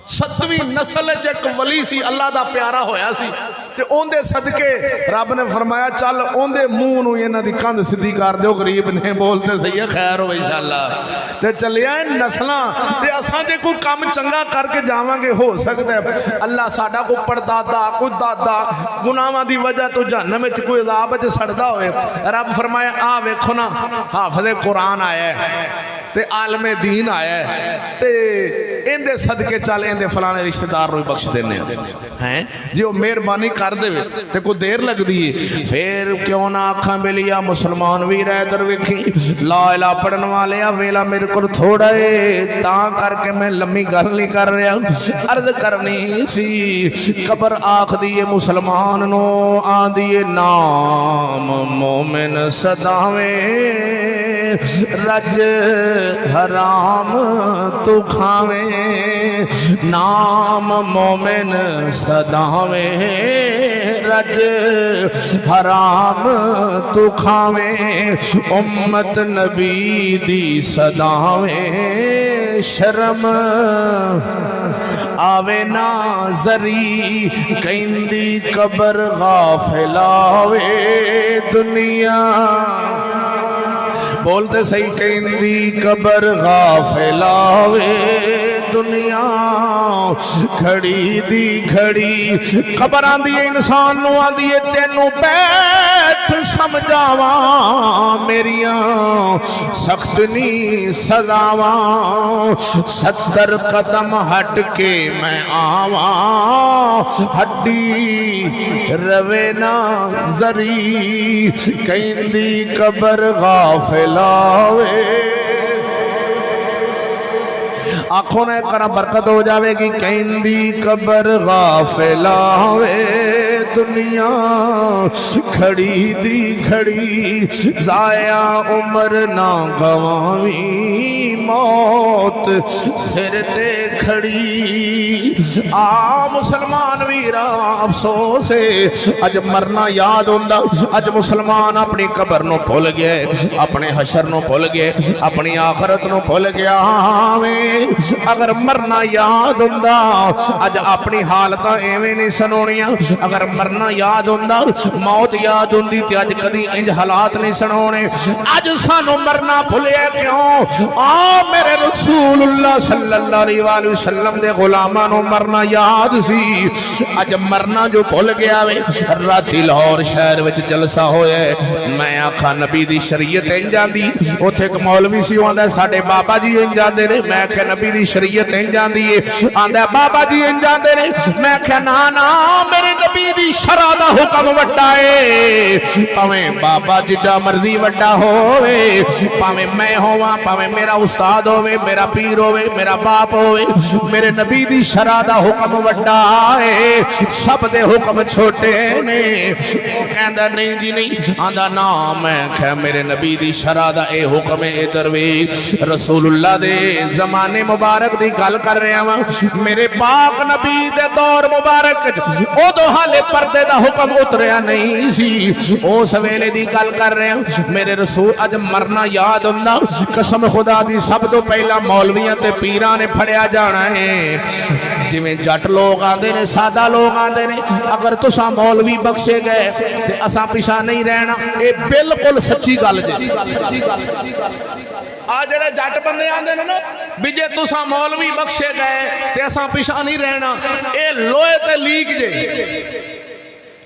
7ویں نسل چ ایک ولی سی اللہ دا پیارا ہویا سی تے اون دے صدقے رب نے فرمایا چل اون دے منہ نو انہاں دی کندھ سدھی کر دیو غریب نے بولتے صحیح ہے خیر ہو انشاءاللہ تے چلیا نسلاں تے اساں جے کوئی کام چنگا کر کے جاواں گے ہو سکتا ہے اللہ ساڈا کو پردادا کوئی دادا گناہاں دی وجہ تو جہنم وچ کوئی عذاب وچ سڑدا ہوئے رب فرمایا آ ویکھو نا حافظ قرآن آیا ہے تے عالم دین آیا ہے تے اندے صدقے چل اندے فلانے رشتہ دار روی بخش دینے ہیں جی وہ مہربانی کر دے تے کو دیر لگ دیئے پھر کیوں نہ آکھاں بلیا مسلمان بھی رہ در وکھی لا الہ پڑھن والے ویلا میرے کو تھوڑا ہے تاں کر کے میں لمبی گل نہیں کر رہا عرض کرنی سی قبر آکھ دیئے مسلمان نو آن دیئے نام مومن صداویں رج حرام تو کھاویں نام مومن صداویں رج حرام تو کھاویں امت نبی دی صداویں شرم آوے ناظری کہندی قبر غافل آوے دنیا بولتے صحیح کہندی قبر غافل آوے دنیا گھڑی دی گھڑی قبر آن دیئے انسان نو آن دیئے تینوں بیٹھ سمجھاواں میریاں سخت نہیں سزاواں 70 قدم ہٹ کے میں آواں ہڈی روے نا زری کہندی قبر غافل آوے آنکھوں نے کرا برکت ہو جاوے گی کہندی قبر غافل آوے دنیا کھڑی دی کھڑی ضائع عمر نہ گواویں موت سر تے کھڑی آ مسلمان ویرا افسوس ہے اج مرنا یاد ہوندا اج مسلمان اپنی قبر نو بھول گئے اپنے حشر نو بھول گئے اپنی آخرت نو بھول گیا میں اگر مرنا یاد ہوندا اج اپنی حالتاں ایویں نہیں سنونیاں اگر مرنا یاد ہوندا موت یاد ہوندی تے اج کدی انج حالات نہیں سنونے اج سانو مرنا بھلیا کیوں آ میرے رسول اللہ صلی اللہ علیہ وآلہ وسلم دے غلاماں نو مرنا یاد سی اج مرنا جو بھول گیا وے راتی لاہور شہر وچ جلسہ ہویا میں آکھا نبی دی شریعت انج آندی اوتھے ایک مولوی سی آندا ساڈے بابا جی انج آندے نے میں کہ نبی دی شریعت انج آندی ہے آندا بابا جی انج آندے نے میں کہ نا نا میرے نبی دی شرع دا حکم وڈا ہے پاویں بابا جڈا مرضی وڈا ہووے پاویں میں ہوواں پاویں میرا استاد ہووے میرا پیر ہووے میرا باپ ہووے میرے نبی دی شرع دا حکم وڈا ہے سب دے حکم چھوٹے نے وہ کہندا نہیں جی نہیں آندا نا میں کہ میرے نبی دی شرع دا اے حکم ہے ادھر وی رسول اللہ دے زمانے مبارک دی گل کر رہا ہاں میرے پاک نبی دے دور مبارک اودوں حالے پردے دا حکم اتریا نہیں سی اس ویلے دی گل کر رہے ہیں میرے رسول اج مرنا یاد ہوندا قسم خدا دی سب تو پہلا مولویاں تے پیراں نے پھڑیا جانا ہے جویں جٹ لوگ آندے نے سادہ لوگ آندے نے اگر تساں مولوی بخشے گئے تے اساں پیچھے نہیں رہنا اے بالکل سچی گل جی آ جڑے جٹ بندے آندے نے نا بھی جے تساں مولوی بخشے گئے تے اساں پیچھے نہیں رہنا اے لوہے تے لیک جے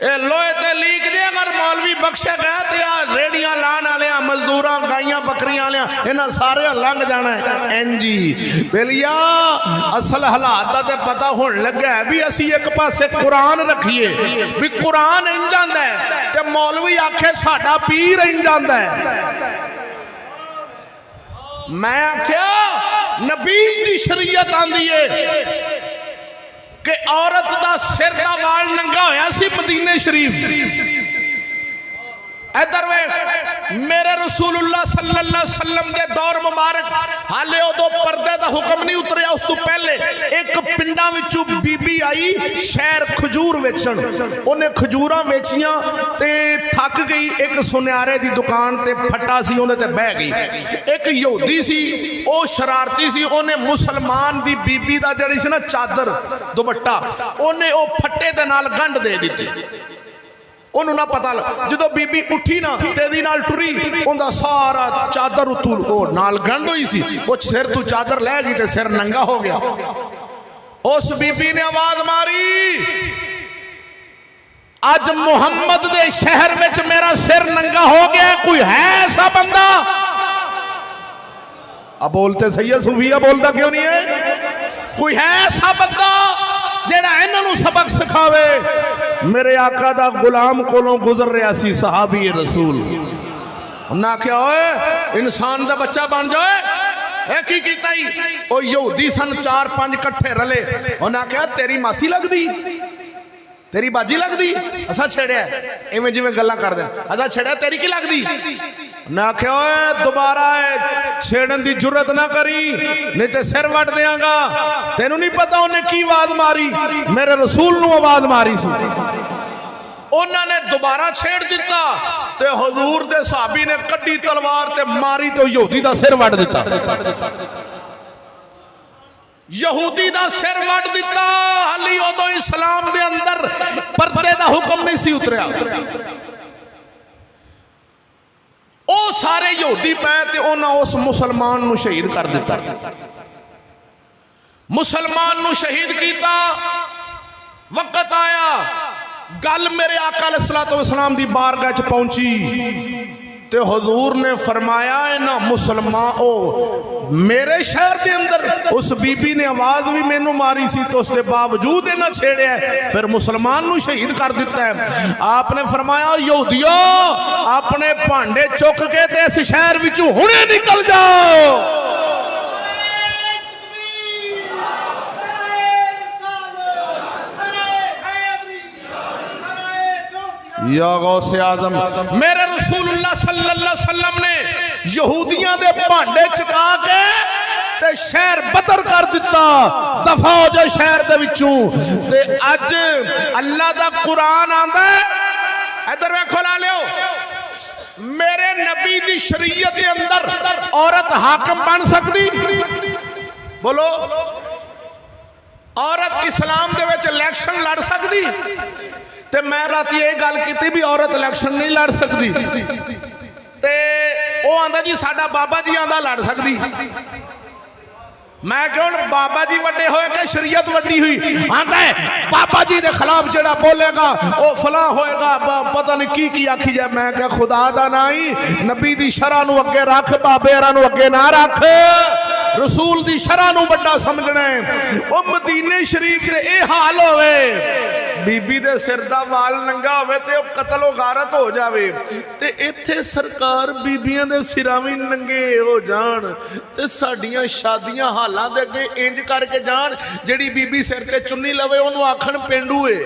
اے لوہے تے لیک دے اگر مولوی بخشے گئے تے آ ریڑیاں لان آلیاں مزدوراں گائیاں بکریاں آلیاں انہاں سارے لنگ جانا ہے انجی بیلیا اصل حالات دا تے پتہ ہون لگا ہے بھی اسی ایک پاسے قرآن رکھیے بھی قرآن انجاندہ ہے تے مولوی آکھے ساڈا پیر انجاندہ ہے میں کیا نبی دی شریعت آندی ہے کہ عورت دا سر دا وال ننگا ہویا سی مدینے شریف ادھر وے میرے رسول اللہ صلی اللہ علیہ وسلم دے دور مبارک حالے او دو پردے دا حکم نہیں اتریا اس تو پہلے ایک پنڈا وچوں بی بی آئی شہر کھجور ویچن انہیں کھجوراں ویچیاں تے تھک گئی ایک سنیارے دی دکان تے پھٹا سی انہیں تے بہ گئی ایک یہودی سی او شرارتی سی انہیں مسلمان دی بی بی دا جڑی سی نا چادر دوپٹہ انہیں او پھٹے دے نال گنڈ دے دیتی انہوں نہ پتا جدو بی بی اٹھی نا تیدی نال ٹری اندہ سارا چادر اتول او نال گنڈ ہوئی سی وہ سر تو چادر لے گی تے سر ننگا ہو گیا اس بی بی نے آواز ماری آج محمد دے شہر میں میرا سر ننگا ہو گیا کوئی ہے ایسا بندہ اب بولتے سید صوفیہ بولتا کیوں نہیں ہے کوئی ہے ایسا بندہ جیڑا انہوں سبق سکھاوے میرے آقا دا غلام کولوں گزر رہا سی صحابی رسول نہ کیا ہوئے انسان دا بچہ بن جائے ایک ہی کیتا ہی او یہودی سن 4-5 کٹھے رلے اور نہ کیا تیری ماسی لگ دی تیری باجی لگ دی اسا چھڑیا ہے ایویں جویں گلاں کر دیں اسا چھڑیا تیری کی لگ دی نہ کہ اوے دوبارہ چھیڑن دی جرت نہ کری نہیں تے سر وٹ دیاں گا تینوں نہیں پتا انہیں کی آواز ماری میرے رسول نو آواز ماری سی انہوں نے دوبارہ چھیڑ دیتا تے حضور دے صحابی نے کڈی تلوار تے ماری تو یہودی دا سر وٹ دیتا یہودی دا سر وٹ دیتا حالی ادو اسلام دے اندر پردے دا حکم نہیں سی اتریا او سارے یہودی پہ تے انہاں اس مسلمان نو شہید کر دیتا مسلمان نو شہید کیتا وقت آیا گل میرے آقا علیہ السلام دی بارگاہ چ پہنچی تے حضور نے فرمایا ہے نا مسلمان او میرے شہر دے اندر اس بی بی نے آواز بھی میں نو ماری سی تو اس کے باوجود نہ چھیڑے ہے پھر مسلمان نو شہید کر دیتا ہے آپ نے فرمایا یہودیو اپنے پانڈے چک کے تے اس شہر وچوں ہونے نکل جاؤ یا غوث اعظم میرے رسول اللہ صلی اللہ علیہ وسلم نے یہودیاں دے بھانڈے چکا کے تے شہر بدر کر دیتا، دفع ہو جائے شہر دے وچوں۔ تے اج اللہ دا قرآن آندا ہے، ادھر ویکھو لا لیو، میرے نبی دی شریعت دے اندر عورت حاکم بن سکتی؟ بولو، عورت اسلام دے وچ الیکشن لڑ سکتی؟ تے میں راتی یہ گل کیتی بھی عورت الیکشن نہیں لڑ سکتی، تے او آندا جی ساڈا بابا جی آندا لڑ سکتی۔ میں کہوں بابا جی وڈے ہوئے کہ شریعت وڈی ہوئی؟ آندا ہے بابا جی دے خلاف جڑا بولے گا او فلاں ہوئے گا، پتہ نہیں کی آکھی جائے۔ میں کہ خدا دا نائی نبی دی شرع نو اگے رکھ، بابے نو اگے نہ رکھ، رسول دی شرع نو بڑا سمجھنا ہے۔ او مدینے شریف دے اے حال ہوئے بی بی دے سر دا وال ننگا ہوئے تے او قتل و غارت ہو جاوے، تے ایتھے سرکار بیبیاں دے سراوی ننگے ہو جان تے ساڈیاں شادیاں حالاں دے اگے انج کر کے جان جڑی بی بی سر تے چنی لوے اونوں آکھن پینڈو ہے۔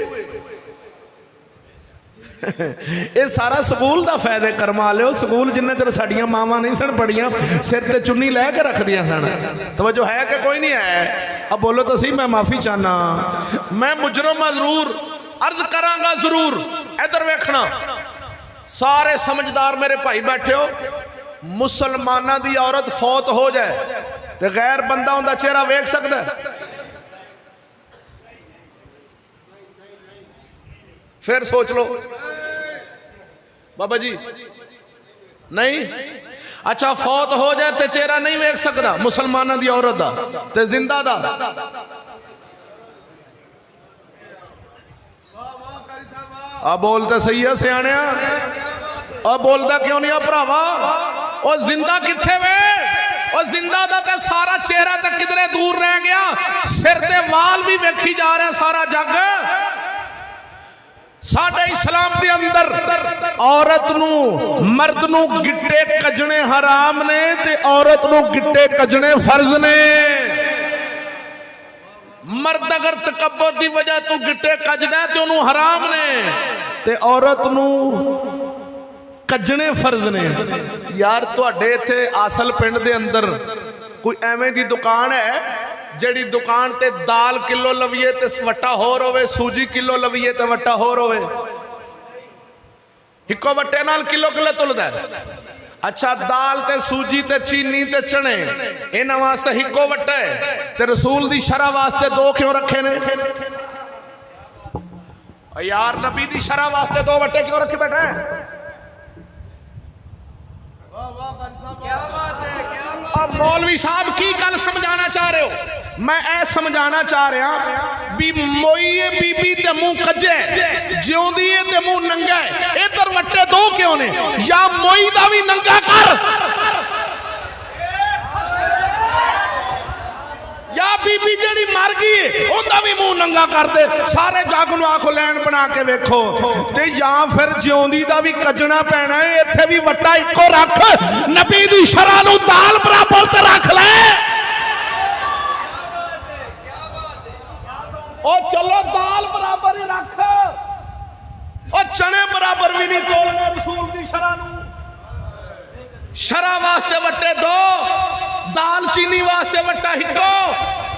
اے سارا سکول دا فائدے کرما لے، سکول جنہ چر ساڈیاں ماواں نہیں سن پڑھیاں سر تے چنی لے کے رکھ دیاں سن۔ توجہ ہے کہ کوئی نہیں ہے؟ اب بولو تو صحیح، میں معافی چاہنا، میں مجرم ضرور عرض کراں گا ضرور۔ ادھر ویکھنا سارے سمجھدار میرے بھائی بیٹھے ہو، مسلمانہ دی عورت فوت ہو جائے تے غیر بندہ ان دا چہرہ ویکھ سکتا ہے؟ پھر سوچ لو بابا جی، نہیں؟ اچھا فوت ہو جائے تے چہرہ نہیں ویکھ سکتا مسلمانہ دی عورت دا تے زندہ دا؟ اب بولتے صحیح ہے سیاںے، اب بولتا کیوں نہیں بھراوا؟ اور زندہ کتھے وے؟ اور زندہ دا تے سارا چہرہ تے کدھرے دور رہ گیا، سر تے وال بھی ویکھی جا رہا ہے سارا جگ۔ ساڈے اسلام دے اندر عورت نو مرد نو گٹے کجنے حرام نے تے عورت نو گٹے کجنے فرض نے۔ مرد اگر تکبر دی وجہ تو گٹے کجدہ ہے تو انہوں حرام نے تے عورت نو کجنے فرض نے۔ یار تو اڈے تھے آسل پنڈ دے اندر کوئی ایویں دی دکان ہے جڑی دکان تے دال کلو لویے تے وٹا ہو روے، سوجی کلو لویے تے وٹا ہو روے، ہکو وٹے نال کلو کلو تلدا ہے۔ اچھا دال تے سوجی تے چینی تے چنے انہاں واسطے ہکو وٹا ہے تے رسول دی شرع واسطے دو کیوں رکھے نے؟ یار نبی دی شرع واسطے دو وٹے کیوں رکھے بیٹھے ہیں؟ اب مولوی صاحب کی گل سمجھانا چاہ رہے ہو؟ میں اے سمجھانا چاہ رہا بھی موئیے بی بی تے منہ کجے، جیوں دیئے تے منہ ننگا ہے، ادھر وٹے دو کیوں نے؟ یا موئی دا بھی ننگا کر یا بی بی جڑی مر گئی ان دا بھی منہ ننگا کر دے، سارے جاگ نو آنکھو لین بنا کے ویکھو تے یا پھر جیوں دی دا بھی کجنا پینا ہے، ایتھے بھی وٹا ایکو رکھ، نبی دی شرع نو دال برابر تے رکھ لے۔ او چلو دال برابر ہی رکھ، او چنے برابر بھی نہیں تولنے رسول دی شرع نو۔ شرع واسطے وٹے دو، دال چینی واسطے وٹا ہکو،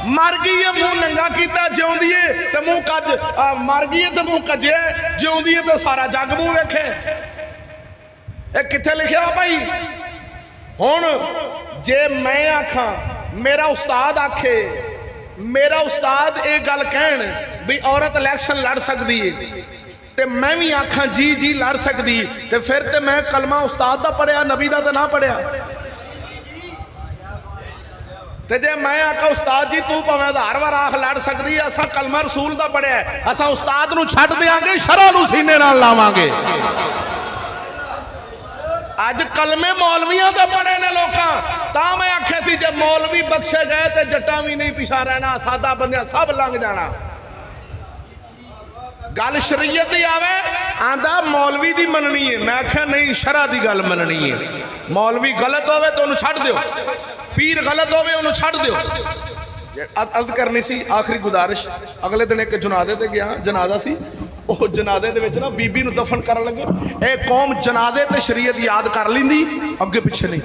مر گئی ہے منہ ننگا کیتا جیوں دیئے تے منہ کج، مر گئی ہے تے منہ کجے جیوں دیئے تے سارا جگ منہ ویکھے۔ ایک کتھے لکھیا ہو بھائی؟ ہون جے میں آکھاں، میرا استاد آکھے، میرا استاد ایک گل کہن بھی عورت الیکشن لڑ سکتی ہے تے میں بھی آکھاں جی جی لڑ سکتی، تے پھر تے میں کلمہ استاد دا پڑھیا نبی دا تے نہ پڑھیا۔ تے جے میں آکھاں استاد جی تو پاویں ہزار وار آکھ لڑ سکتی ہے، اساں کلمہ رسول دا پڑھیا ہے، اساں استاد نو چھڈ دیاں گے، شرع نو سینے نال لاواں گے۔ آج کلمے مولویاں دے پڑھے نے لوکاں، تا میں آکھے سی جب مولوی بخشے گئے تے جٹاں بھی نہیں پیچھا رہنا، سادہ بندیاں سب لنگ جانا۔ گل شریعت دی آوے آندہ مولوی دی مننی ہے، میں آکھے نہیں شرع دی گل مننی ہے۔ مولوی غلط ہوئے تو انہوں چھڑ دیو، پیر غلط ہوئے انہوں چھڑ دیو۔ عرض کرنی سی آخری گزارش، اگلے دن ایک جنازے تے گیا، جنازہ سی ਉਹ ਜਨਾਜ਼ੇ ਦੇ ਵਿੱਚ ਨਾ ਬੀਬੀ ਨੂੰ ਦਫਨ ਕਰਨ ਲੱਗੇ। ਇਹ ਕੌਮ ਜਨਾਜ਼ੇ ਤੇ ਸ਼ਰੀਅਤ ਯਾਦ ਕਰ ਲੈਂਦੀ, ਅੱਗੇ ਪਿੱਛੇ ਨਹੀਂ।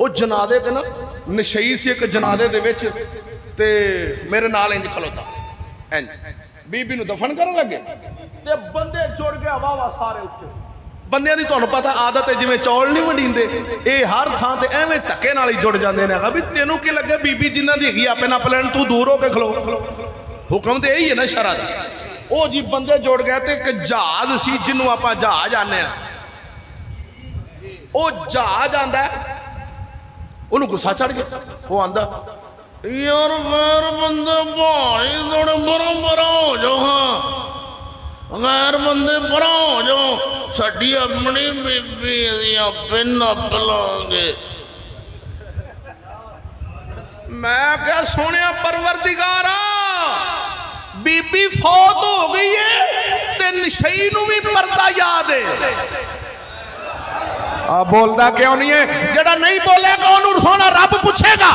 ਉਹ ਜਨਾਜ਼ੇ ਤੇ ਨਾ ਨਸ਼ਈ ਸੀ ਇੱਕ ਜਨਾਜ਼ੇ ਦੇ ਵਿੱਚ, ਤੇ ਮੇਰੇ ਨਾਲ ਇੰਜ ਖਲੋਤਾ, ਇੰਜ ਬੀਬੀ ਨੂੰ ਦਫਨ ਕਰਨ ਲੱਗੇ ਤੇ ਬੰਦੇ ਜੁੜ ਗਏ ਵਾਹ ਸਾਰੇ ਉੱਤੇ। ਬੰਦਿਆਂ ਦੀ ਤੁਹਾਨੂੰ ਪਤਾ ਆਦਤ ਹੈ, ਜਿਵੇਂ ਚੌਲ ਨਹੀਂ ਵੰਡੀਂਦੇ, ਇਹ ਹਰ ਥਾਂ ਤੇ ਐਵੇਂ ਧੱਕੇ ਨਾਲ ਹੀ ਜੁੜ ਜਾਂਦੇ ਨੇ। ਵੀ ਤੈਨੂੰ ਕੀ ਲੱਗੇ ਬੀਬੀ ਜਿਨ੍ਹਾਂ ਦੀ ਹੈਗੀ ਆਪੇ ਨੱਪ ਲੈਣ, ਤੂੰ ਦੂਰ ਹੋ ਕੇ ਖਲੋ। ਹੁਕਮ ਤੇ ਇਹੀ ਹੈ ਨਾ ਸ਼ਰਅ ਦਾ। ਉਹ ਜੀ ਬੰਦੇ ਜੁੜ ਗਏ ਤੇ ਇੱਕ ਜਹਾਜ਼ ਸੀ ਜਿਹਨੂੰ ਆਪਾਂ ਜਹਾਜ਼ ਆਨੇ ਆ। ਉਹ ਜਹਾਜ਼ ਆਂਦਾ, ਉਹਨੂੰ ਗੁੱਸਾ ਚੜ ਗਿਆ। ਉਹ ਆਂਦਾ ਯਾਰ ਗੈਰ ਬੰਦੇ ਭਾਈ ਥੋੜੇ ਬਰਾਬਰ ਹੋ ਜਾਓ, ਹਾਂ ਗੈਰ ਬੰਦੇ ਪਰਾਂ ਹੋ ਜਾਓ, ਸਾਡੀ ਆਪਣੀ ਬੀਬੀ ਅਸੀਂ ਆਪੇ ਨੱਪ ਲਾਂਗੇ। ਮੈਂ ਕਿਹਾ ਸੋਹਣਿਆ ਪਰਵਰਦੀਗਾਰਾ, ਬੀਬੀ ਫੌਤ ਹੋ ਗਈ ਏ ਤੇ ਨਸ਼ਈ ਨੂੰ ਵੀ ਪਰਦਾ ਯਾਦ ਏ। ਆ ਬੋਲਦਾ ਕਿਉਂ ਨਹੀਂ ਹੈ? ਜਿਹੜਾ ਨਹੀਂ ਬੋਲੇਗਾ ਉਹਨੂੰ ਸੋਹਣਾ ਰੱਬ ਪੁੱਛੇਗਾ।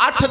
8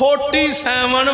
47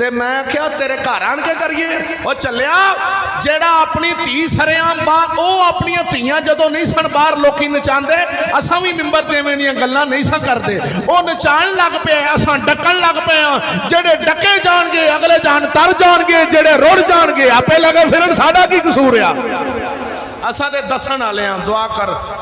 ਤੇ ਮੈਂ ਕਿਹਾ ਤੇਰੇ ਘਰ ਆਣ ਕੇ ਕਰੀਏ। ਉਹ ਚੱਲਿਆ ਜਿਹੜਾ ਆਪਣੀ ਧੀ ਸਰਿਆਮ ਬਾਹਰ, ਉਹ ਆਪਣੀਆਂ ਧੀਆਂ ਜਦੋਂ ਨਹੀਂ ਸਨ ਬਾਹਰ ਲੋਕੀ ਨਚਾਉਂਦੇ, ਅਸਾਂ ਵੀ ਮਿੰਬਰ ਤੇ ਐਵੇਂ ਦੀਆਂ ਗੱਲਾਂ ਨਹੀਂ ਸਾਂ ਕਰਦੇ। ਉਹ ਨਚਾਉਣ ਲੱਗ ਪਏ, ਅਸਾਂ ਡੱਕਣ ਲੱਗ ਪਏ ਹਾਂ। ਜਿਹੜੇ ਡੱਕੇ ਜਾਣਗੇ ਅਗਲੇ ਜਾਣ ਤਰ ਜਾਣਗੇ, ਜਿਹੜੇ ਰੁੜ ਜਾਣਗੇ ਆਪੇ ਲਗੇ ਫਿਰਨ, ਸਾਡਾ ਕੀ ਕਸੂਰ ਆ। ਅਸਾਂ ਤੇ ਦੱਸਣ ਵਾਲੇ ਹਾਂ। ਦੁਆ ਕਰ